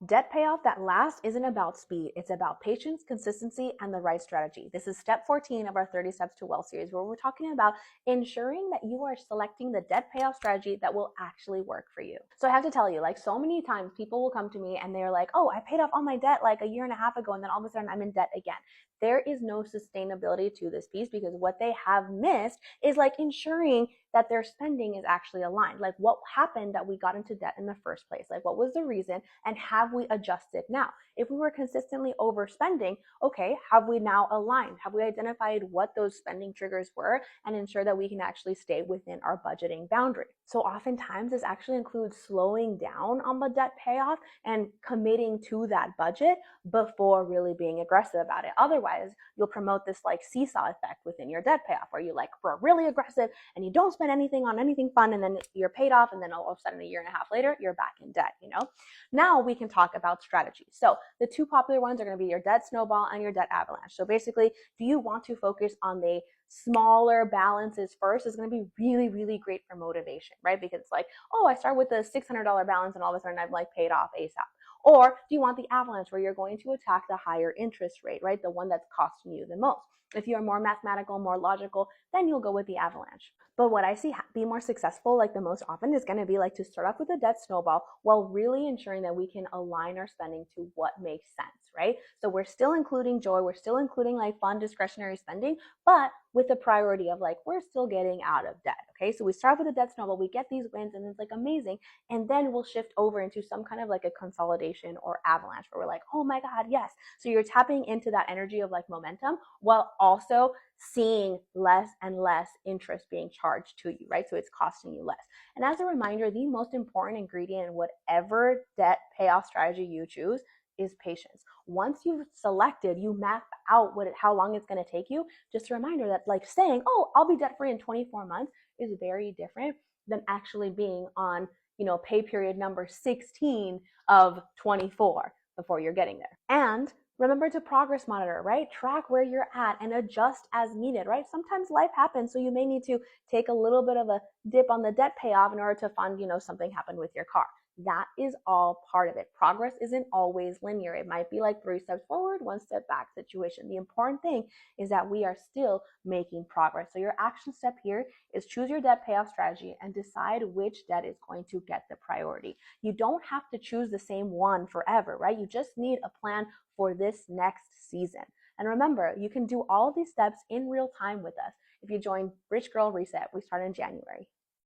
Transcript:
Debt payoff that lasts isn't about speed. It's about patience, consistency, and the right strategy. This is step 14 of our 30 Steps to Wealth series, where we're talking about ensuring that you are selecting the debt payoff strategy that will actually work for you. So I have to tell you, like, so many times people will come to me and they're like, oh, I paid off all my debt like a year and a half ago, and then all of a sudden I'm in debt again. There is no sustainability to this piece because what they have missed is like ensuring that their spending is actually aligned. Like, what happened that we got into debt in the first place? Like, what was the reason? And have we adjusted now? If we were consistently overspending, okay, have we now aligned? Have we identified what those spending triggers were and ensure that we can actually stay within our budgeting boundary? So oftentimes this actually includes slowing down on the debt payoff and committing to that budget before really being aggressive about it. Otherwise, you'll promote this like seesaw effect within your debt payoff where you like were really aggressive and you don't spend anything on anything fun, and then you're paid off, and then all of a sudden a year and a half later you're back in debt. Now we can talk about strategies. So the two popular ones are going to be your debt snowball and your debt avalanche. So basically, if you want to focus on the smaller balances first, is going to be really, really great for motivation, right? Because it's like, oh, I start with a $600 balance and all of a sudden I've like paid off ASAP. Or do you want the avalanche where you're going to attack the higher interest rate, right? The one that's costing you the most. If you're more mathematical, more logical, then you'll go with the avalanche. But what I see be more successful like the most often is going to be like to start off with a debt snowball while really ensuring that we can align our spending to what makes sense, right? So we're still including joy, we're still including like fun discretionary spending, but with the priority of like, we're still getting out of debt. Okay. So we start with a debt snowball, we get these wins and it's like amazing. And then we'll shift over into some kind of like a consolidation or avalanche where we're like, oh my God, yes. So you're tapping into that energy of like momentum while also seeing less and less interest being charged to you, right? So it's costing you less. And as a reminder, the most important ingredient in whatever debt payoff strategy you choose is patience. Once you've selected, you map out how long it's going to take you. Just a reminder that like saying, oh, I'll be debt free in 24 months is very different than actually being on, pay period number 16 of 24 before you're getting there. And remember to progress monitor, right? Track where you're at and adjust as needed, right? Sometimes life happens, so you may need to take a little bit of a dip on the debt payoff in order to fund, something happened with your car. That is all part of it. Progress isn't always linear. It might be like 3 steps forward, 1 step back situation. The important thing is that we are still making progress. So your action step here is choose your debt payoff strategy and decide which debt is going to get the priority. You don't have to choose the same one forever, right? You just need a plan for this next season. And remember, you can do all of these steps in real time with us. If you join Rich Girl Reset, we start in January.